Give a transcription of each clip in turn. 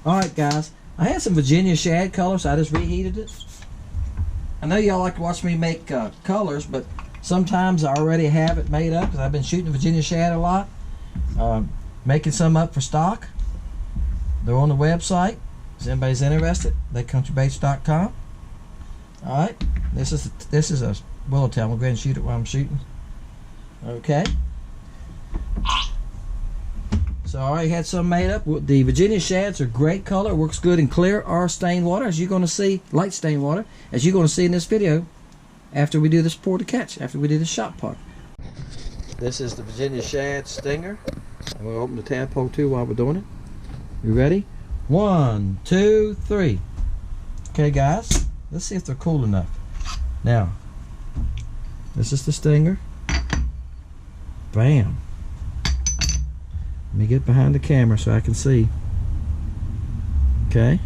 Alright guys, I had some Virginia Shad colors, so I just reheated it. I know y'all like to watch me make colors, but sometimes I already have it made up because I've been shooting Virginia Shad a lot. Making some up for stock. They're on the website. If anybody's interested, theycountrybaits.com. Alright, this is a Willowtail. We'll go ahead and shoot it while I'm shooting. Okay. So I already had some made up. The Virginia Shads are great color. Works good in clear or stained water, as you're going to see, light stained water, as you're going to see in this video after we do this pour to catch, after we do the shot part. This is the Virginia Shad stinger. I'm going to open the Tadpole 2 while we're doing it. You ready? 1, 2, 3. Okay guys, let's see if they're cool enough. Now, this is the stinger. Bam. Let me get behind the camera so I can see. Okay.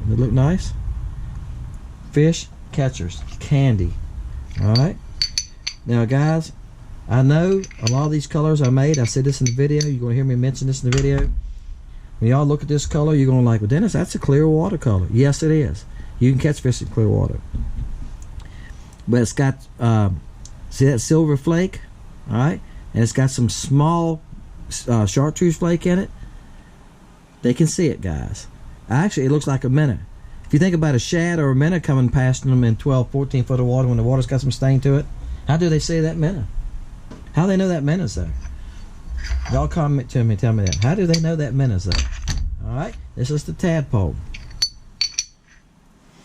Does it look nice? Fish catchers. Candy. Alright. Now guys, I know a lot of these colors I made. I said this in the video. You're going to hear me mention this in the video. When y'all look at this color, you're going to like, well Dennis, that's a clear water color. Yes, it is. You can catch fish in clear water. But it's got, see that silver flake? Alright. And it's got some small chartreuse flake in it. They can see it, guys. Actually, it looks like a minnow. If you think about a shad or a minnow coming past them in 12, 14 foot of water when the water's got some stain to it, how do they see that minnow? How do they know that minnow's there? Y'all comment to me, tell me that. How do they know that minnow's there? Alright, this is the tadpole.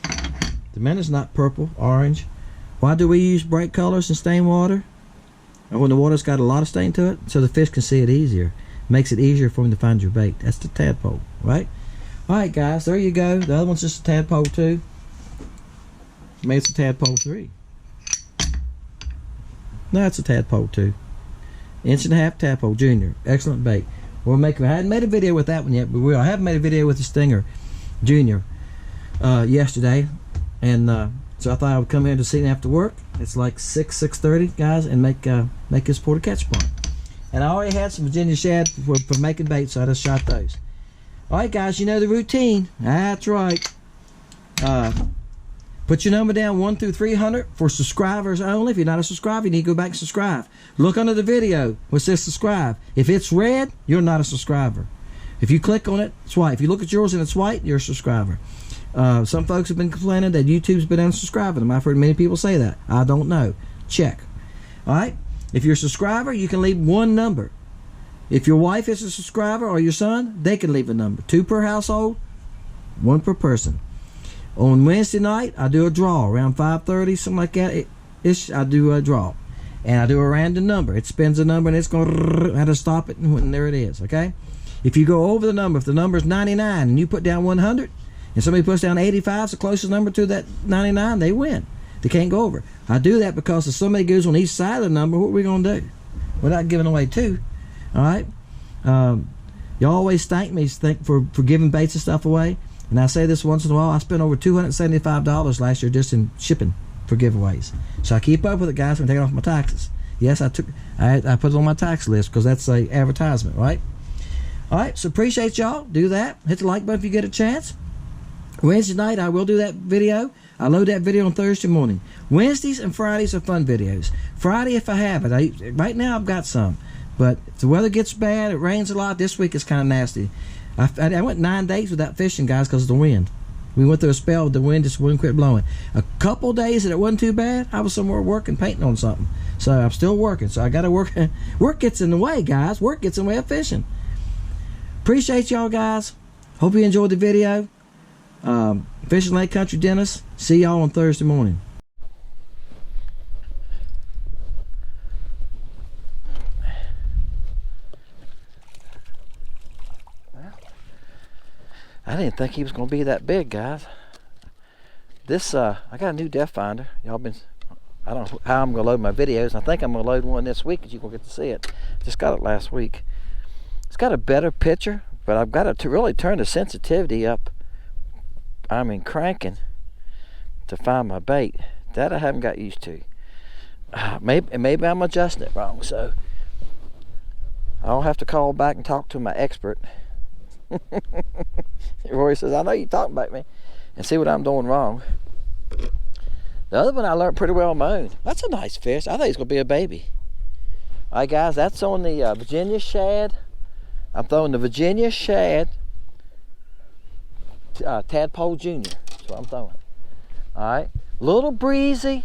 The minnow's not purple, orange. Why do we use bright colors in stained water? And when the water's got a lot of stain to it, so the fish can see it easier. Makes it easier for them to find your bait. That's the tadpole, right? Alright guys, there you go. The other one's just a Tadpole 2. Maybe it's a Tadpole 3. No, it's a Tadpole 2. 1.5" Tadpole Jr. Excellent bait. We'll make. I hadn't made a video with that one yet, but I haven't made a video with the Stinger Jr. Yesterday, and so I thought I would come here to see it after work. It's like 6:30, guys, and make this pour to catch part. And I already had some Virginia Shad for making bait, so I just shot those. Alright guys, you know the routine. That's right. Put your number down 1 through 300 for subscribers only. If you're not a subscriber, you need to go back and subscribe. Look under the video which says subscribe. If it's red, you're not a subscriber. If you click on it, it's white. If you look at yours and it's white, you're a subscriber. Some folks have been complaining that YouTube's been unsubscribing them. I've heard many people say that. I don't know. Check. Alright? If you're a subscriber, you can leave one number. If your wife is a subscriber or your son, they can leave a number. 2 per household, 1 per person. On Wednesday night, I do a draw around 5:30, something like that. I do a draw, and I do a random number. It spins a number, and it's going to have to stop it, and there it is. Okay. If you go over the number, if the number is 99 and you put down 100, and somebody puts down 85, it's the closest number to that 99, they win. They can't go over. I do that because if somebody goes on each side of the number, what are we going to do? Without giving away 2. All right. You always thank me for giving baits and stuff away. And I say this once in a while, I spent over $275 last year just in shipping for giveaways. So I keep up with it, guys, and take it off my taxes. Yes, I put it on my tax list because that's a advertisement, right? Alright, so appreciate y'all. Do that. Hit the like button if you get a chance. Wednesday night, I will do that video. I load that video on Thursday morning. Wednesdays and Fridays are fun videos. Friday, if I have it. Right now, I've got some. But if the weather gets bad, it rains a lot, this week it's kind of nasty. I went 9 days without fishing, guys, because of the wind. We went through a spell, the wind just wouldn't quit blowing. A couple days that it wasn't too bad, I was somewhere working, painting on something. So I'm still working, so I got to work. Work gets in the way, guys. Work gets in the way of fishing. Appreciate y'all, guys. Hope you enjoyed the video. Fishing Lake Country Dennis. See y'all on Thursday morning. I didn't think he was going to be that big, guys. This, I got a new depth finder. Y'all been, I don't know how I'm going to load my videos. I think I'm going to load one this week, because you're going to get to see it. Just got it last week. It's got a better picture, but I've got to really turn the sensitivity up. I mean, cranking to find my bait. That I haven't got used to. Maybe I'm adjusting it wrong, so I'll have to call back and talk to my expert Roy says, I know you're talking about me. And see what I'm doing wrong. The other one I learned pretty well on my own. That's a nice fish. I think it's going to be a baby. All right, guys, that's on the Virginia Shad. I'm throwing the Virginia Shad Tadpole Jr. That's what I'm throwing. All right, little breezy,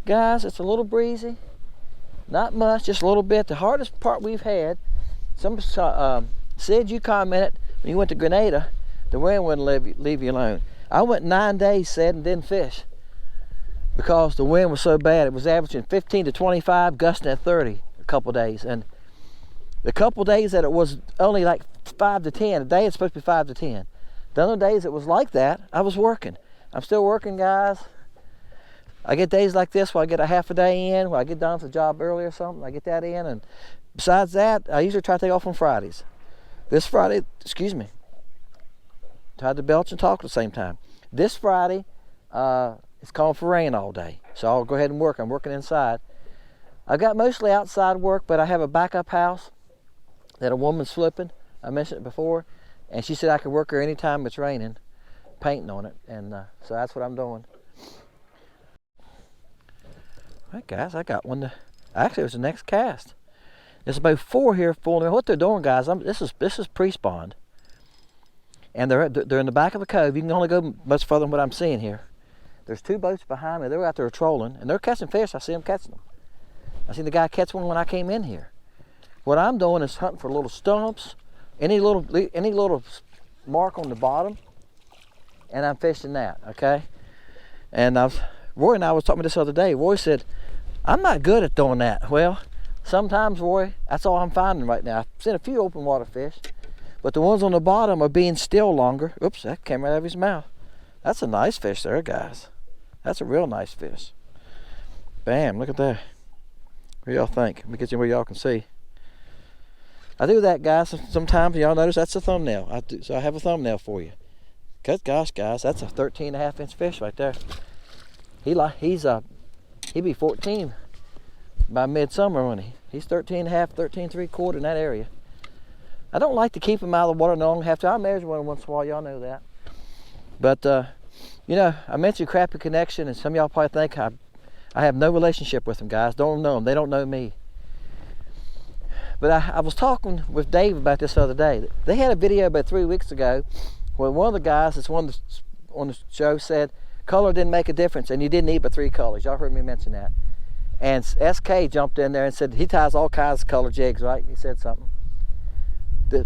guys. It's a little breezy. Not much, just a little bit. The hardest part we've had, Sid, you commented when you went to Grenada, the wind wouldn't leave you alone. I went 9 days, Sid, and didn't fish because the wind was so bad. It was averaging 15 to 25, gusting at 30 a couple days. And the couple days that it was only like 5 to 10, a day it's supposed to be 5 to 10. The other days it was like that, I was working. I'm still working, guys. I get days like this where I get a half a day in, where I get done for the job early or something, I get that in, and besides that, I usually try to take off on Fridays. This Friday, excuse me, tried to belch and talk at the same time. This Friday, it's calling for rain all day, so I'll go ahead and work. I'm working inside. I got mostly outside work, but I have a backup house that a woman's flipping. I mentioned it before, and she said I could work her anytime it's raining, painting on it, and so that's what I'm doing. All right, guys, I got one. Actually, it was the next cast. There's about 4 here fooling. What they're doing, guys, this is pre-spawned, and they're in the back of the cove. You can only go much further than what I'm seeing here. There's 2 boats behind me. They're out there trolling, and they're catching fish. I see them catching them. I seen the guy catch one when I came in here. What I'm doing is hunting for little stumps, any little mark on the bottom, and I'm fishing that. Okay, and Roy and I was talking about this the other day. Roy said, I'm not good at doing that. Well, sometimes, Roy, that's all I'm finding right now. I've seen a few open water fish, but the ones on the bottom are being still longer. Oops, that came right out of his mouth. That's a nice fish there, guys. That's a real nice fish. Bam, look at that. What do y'all think? Let me get you where y'all can see. I do that, guys. Sometimes y'all notice that's a thumbnail. So I have a thumbnail for you. Good gosh, guys, that's a 13.5-inch fish right there. He'd be 14 by midsummer, wouldn't he? He's 13.5, 13.75 in that area. I don't like to keep him out of the water no long have to. I measure one once in a while, y'all know that. But you know, I mentioned Crappie Connection, and some of y'all probably think I have no relationship with them, guys. Don't know them. They don't know me. But I was talking with Dave about this the other day. They had a video about 3 weeks ago where one of the guys that's on the show said color didn't make a difference, and you didn't need but 3 colors. Y'all heard me mention that. And SK jumped in there and said he ties all kinds of color jigs, right? He said something.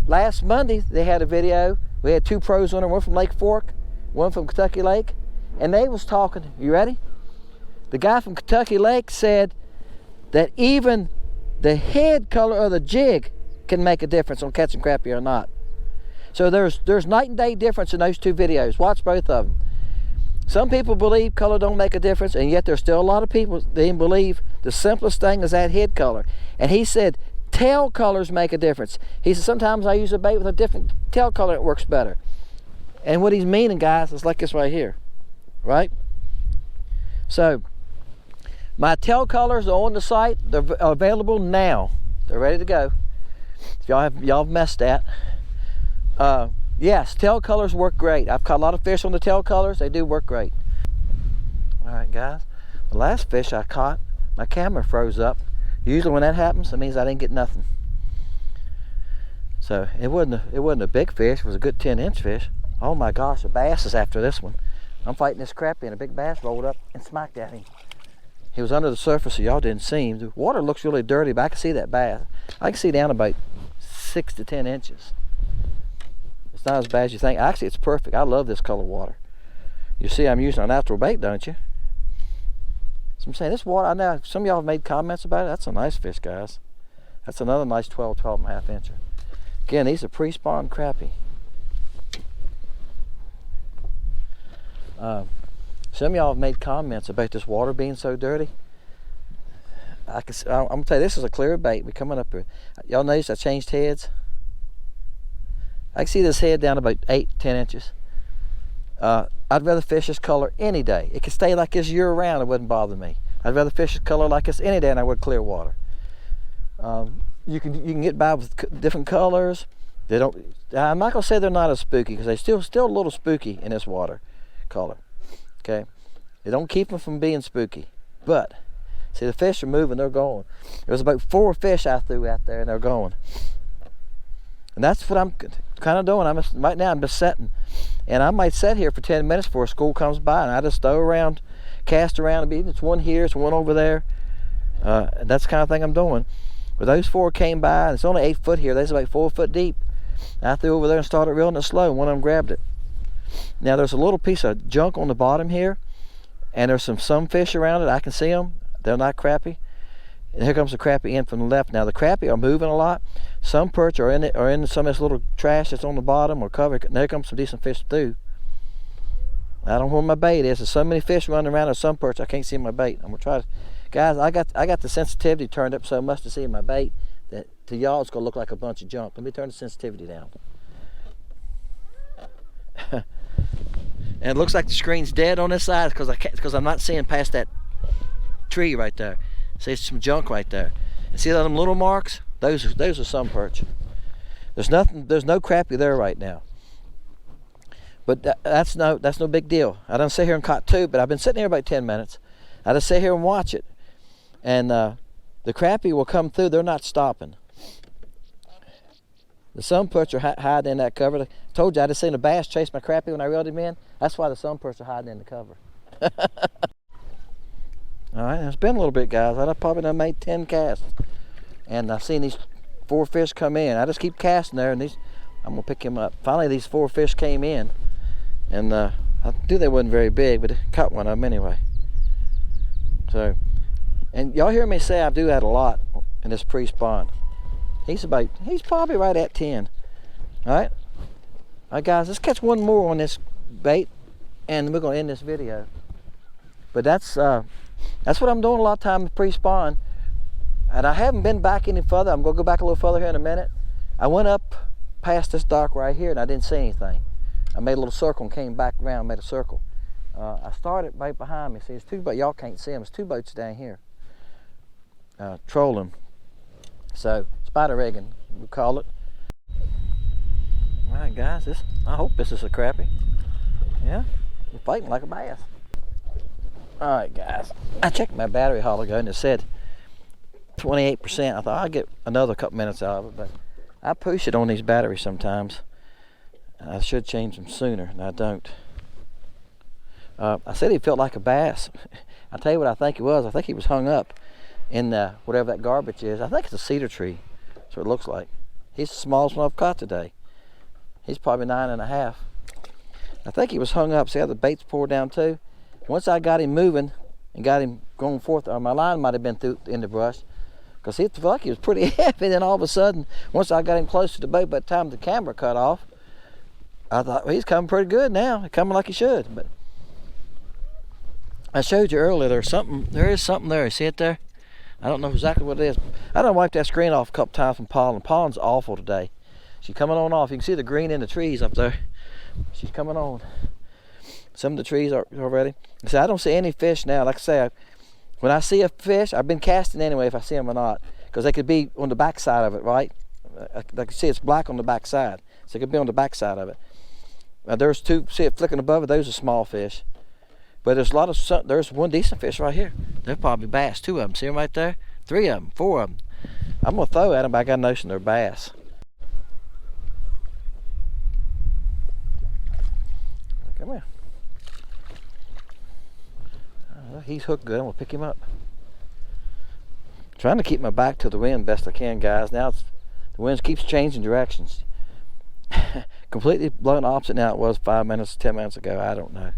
Last Monday, they had a video. We had 2 pros on there, one from Lake Fork, one from Kentucky Lake, and they was talking. You ready? The guy from Kentucky Lake said that even the head color of the jig can make a difference on catching crappie or not. So there's night and day difference in those 2 videos. Watch both of them. Some people believe color don't make a difference, and yet there's still a lot of people that believe the simplest thing is that head color. And he said tail colors make a difference. He said sometimes I use a bait with a different tail color, it works better. And what he's meaning, guys, is like this right here, right? So my tail colors are on the site. They're available now. They're ready to go. If y'all have messed that. Yes, tail colors work great. I've caught a lot of fish on the tail colors. They do work great. All right, guys. The last fish I caught, my camera froze up. Usually when that happens, it means I didn't get nothing. So it wasn't a big fish. It was a good 10-inch fish. Oh my gosh, a bass is after this one. I'm fighting this crappie, and a big bass rolled up and smacked at him. He was under the surface, so y'all didn't see him. The water looks really dirty, but I can see that bass. I can see down about 6 to 10 inches. It's not as bad as you think. Actually, it's perfect. I love this color water. You see I'm using a natural bait, don't you? So I'm saying this water, I know some of y'all have made comments about it. That's a nice fish, guys. That's another nice 12.5 incher. Again, these are pre-spawn crappie. Some of y'all have made comments about this water being so dirty. I'm gonna tell you, this is a clear bait. We're coming up here. Y'all notice I changed heads? I can see this head down about 8, 10 inches. I'd rather fish this color any day. It could stay like this year round, it wouldn't bother me. I'd rather fish this color like this any day than I would clear water. You can get by with different colors. They don't. I'm not gonna say they're not as spooky, because they still a little spooky in this water color. Okay, they don't keep them from being spooky, but see, the fish are moving. They're going. There was about 4 fish I threw out there, and they're going. And that's what I'm kind of doing. Right now I'm just setting, and I might sit here for 10 minutes before school comes by, and I just throw around, cast around. It's one here, it's one over there. That's the kind of thing I'm doing. But those 4 came by, and it's only 8 foot here. They're about 4 foot deep. And I threw over there and started reeling it slow, and one of them grabbed it. Now there's a little piece of junk on the bottom here, and there's some fish around it. I can see them. They're not crappie. And here comes the crappie in from the left. Now the crappie are moving a lot. Some perch are in some of this little trash that's on the bottom or cover. And there comes some decent fish through. I don't know where my bait is. There's so many fish running around. There's some perch I can't see my bait. I'm gonna try to, guys. I got the sensitivity turned up so much to see my bait that to y'all it's gonna look like a bunch of junk. Let me turn the sensitivity down. And it looks like the screen's dead on this side because I'm not seeing past that tree right there. See, some junk right there. And see them little marks? Those are some perch. There's no crappie there right now. But that's no big deal. I done sit here and caught 2, but I've been sitting here about 10 minutes. I just sit here and watch it. And the crappie will come through. They're not stopping. The sun perch are hiding in that cover. I told you I just seen a bass chase my crappie when I reeled him in. That's why the sun perch are hiding in the cover. All right, it's been a little bit, guys. I've probably done made 10 casts, and I've seen these 4 fish come in. I just keep casting there, and I'm gonna pick him up. Finally, these 4 fish came in, and I knew they wasn't very big, but I caught one of them anyway. So, and y'all hear me say I do that a lot in this pre-spawn. He's probably right at 10. All right, guys, let's catch one more on this bait, and we're gonna end this video. But that's what I'm doing a lot of time pre-spawn. And I haven't been back any further. I'm gonna go back a little further here in a minute. I went up past this dock right here and I didn't see anything. I made a little circle and came back around, made a circle. I started right behind me. See, there's 2 boats, y'all can't see them. There's 2 boats down here trolling. So, spider rigging, we call it. All right, guys, I hope this is a crappie. Yeah, you're fighting like a bass. All right, guys, I checked my battery a while ago and it said 28%. I thought I'd get another couple minutes out of it, but I push it on these batteries sometimes. I should change them sooner, and I don't. I said he felt like a bass. I'll tell you what I think it was. I think he was hung up in whatever that garbage is. I think it's a cedar tree. That's what it looks like. He's the smallest one I've caught today. He's probably 9.5. I think he was hung up. See how the bait's poured down too? Once I got him moving and got him going forth, my line might have been through in the brush, because he felt like he was pretty heavy. Then all of a sudden, once I got him close to the boat, by the time the camera cut off, I thought, well, he's coming pretty good now. He's coming like he should. But I showed you earlier, there is something there. You see it there? I don't know exactly what it is. I done wiped that screen off a couple times from pollen. Pollen's awful today. She's coming on off. You can see the green in the trees up there. She's coming on. Some of the trees are already. See, I don't see any fish now. Like I say, when I see a fish, I've been casting anyway if I see them or not, because they could be on the back side of it, right? Like you see, it's black on the back side, so it could be on the back side of it. There's 2. See it flicking above it? Those are small fish. But there's one decent fish right here. They're probably bass. 2 of them. See them right there? 3 of them. 4 of them. I'm gonna throw at them, but I got a notion they're bass. Come here. He's hooked good. I'm gonna pick him up. Trying to keep my back to the wind best I can, guys. Now the wind keeps changing directions. Completely blowing opposite now it was 5 minutes, 10 minutes ago. I don't know.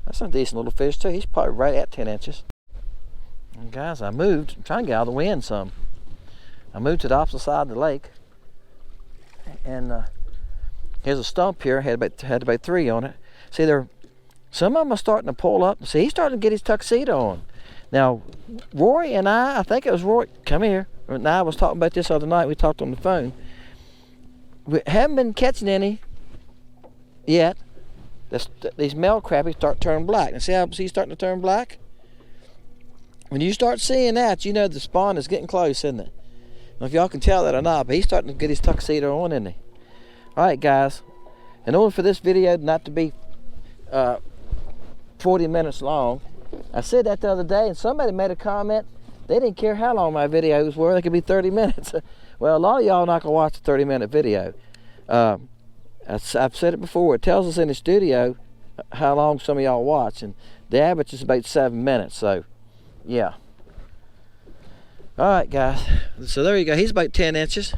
That's a decent little fish too. He's probably right at 10 inches. And guys, I moved. I'm trying to get out of the wind some. I moved to the opposite side of the lake, and here's a stump here. Had about 3 on it. See, some of them are starting to pull up. See, he's starting to get his tuxedo on. Now, Rory and I think it was Rory. Come here. And I was talking about this the other night. We talked on the phone. We haven't been catching any yet. These male crappies start turning black. And see how he's starting to turn black? When you start seeing that, you know the spawn is getting close, isn't it? know if y'all can tell that or not, but he's starting to get his tuxedo on, isn't he? All right, guys. In order for this video not to be 40 minutes long, I said that the other day, and somebody made a comment. They didn't care how long my videos were. They could be 30 minutes. Well, a lot of y'all not going to watch a 30-minute video. I've said it before. It tells us in the studio how long some of y'all watch, and the average is about 7 minutes. So, yeah. All right, guys. So there you go. He's about 10 inches.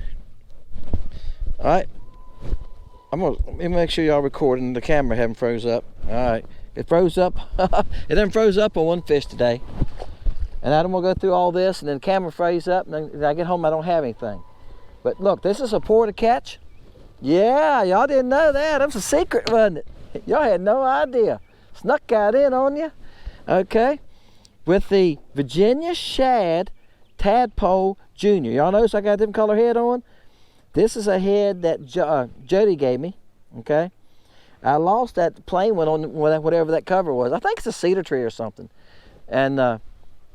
All right. Let me make sure y'all recording. The camera haven't froze up. All right. It froze up. It done froze up on one fish today. And I don't want to go through all this, and then the camera froze up, and then when I get home I don't have anything. But look, this is a pour to catch. Yeah, y'all didn't know that. That was a secret, wasn't it? Y'all had no idea. Snuck out in on you. Okay. With the Virginia Shad Tadpole Jr. Y'all notice I got a different color head on? This is a head that Jody gave me. Okay. I lost that plain one on whatever that cover was. I think it's a cedar tree or something. And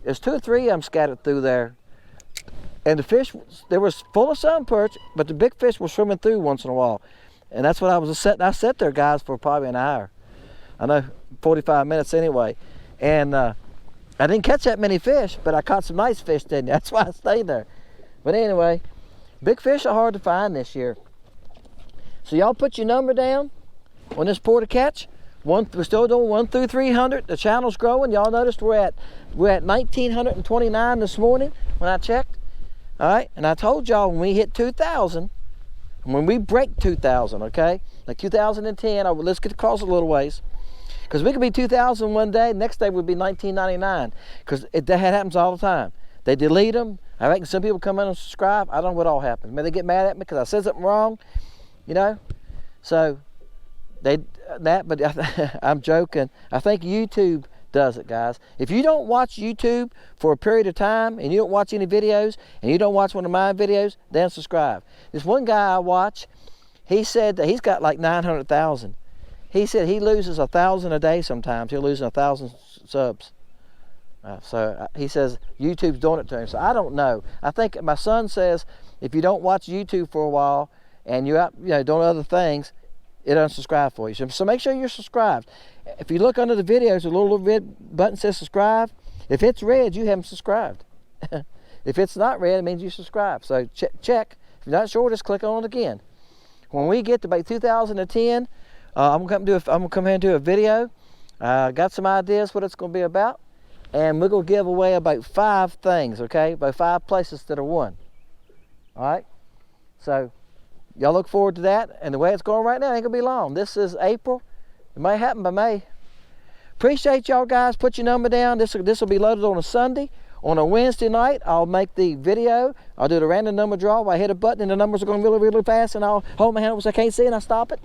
there's 2 or 3 of them scattered through there. And the fish, they were full of sun perch, but the big fish were swimming through once in a while. And that's what I was setting. I sat there, guys, for probably an hour. I know, 45 minutes anyway. And I didn't catch that many fish, but I caught some nice fish, didn't I? That's why I stayed there. But anyway, big fish are hard to find this year. So y'all put your number down on this pour to catch. We're still doing 1 through 300. The channel's growing. Y'all noticed we're at 1,929 this morning when I checked. All right, and I told y'all when we hit 2,000, when we break 2,000, okay, like 2010, let's get across a little ways, because we could be 2,000 one day, next day would be 1,999, because that happens all the time. They delete them. I reckon some people come in and subscribe. I don't know what all happened. Maybe they get mad at me because I said something wrong, you know. So but I'm joking. I think YouTube does it, guys. If you don't watch YouTube for a period of time and you don't watch any videos and you don't watch one of my videos, then subscribe. This one guy I watch, he said that he's got like 900,000. He said he loses 1,000 a day sometimes. He'll lose 1,000 subs. He says YouTube's doing it to him. So I don't know. I think my son says if you don't watch YouTube for a while and you're out, doing other things, it unsubscribe for you. So make sure you're subscribed. If you look under the videos, a little red button says subscribe. If it's red, you haven't subscribed. If it's not red, it means you subscribe. So check. If you're not sure, just click on it again. When we get to about 2010, I'm gonna come here and do a video. Got some ideas what it's gonna be about, and we're gonna give away about 5 things. Okay, about 5 places that are won. All right. So y'all look forward to that. And the way it's going right now, it ain't gonna be long. This is April. It may happen by May. Appreciate y'all guys. Put your number down. This will be loaded on a Sunday. On a Wednesday night, I'll make the video. I'll do the random number draw. I hit a button and the numbers are going really, really fast, and I'll hold my hand over so I can't see and I stop it.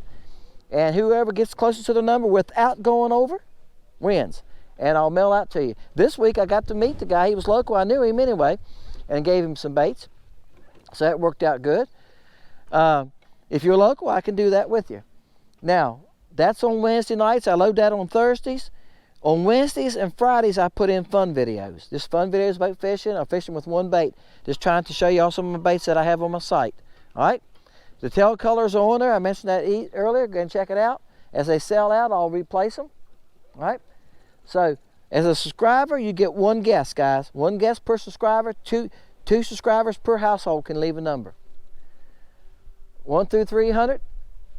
And whoever gets closest to the number without going over wins. And I'll mail out to you. This week I got to meet the guy. He was local. I knew him anyway, and gave him some baits. So that worked out good. If you're local, I can do that with you. Now, that's on Wednesday nights. I load that on Thursdays. On Wednesdays and Fridays, I put in fun videos. Just fun videos about fishing or fishing with one bait. Just trying to show you all some of the baits that I have on my site. All right? The tail colors are on there. I mentioned that earlier. Go and check it out. As they sell out, I'll replace them. All right? So, as a subscriber, you get 1 guest, guys. 1 guest per subscriber. Two subscribers per household can leave a number. 1 through 300.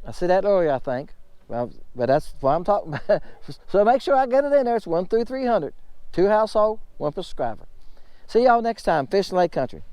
I said that earlier, I think. Well, but that's what I'm talking about. So make sure I get it in there. It's 1 through 300. 2 household, 1 per subscriber. See y'all next time. Fishing Lake Country.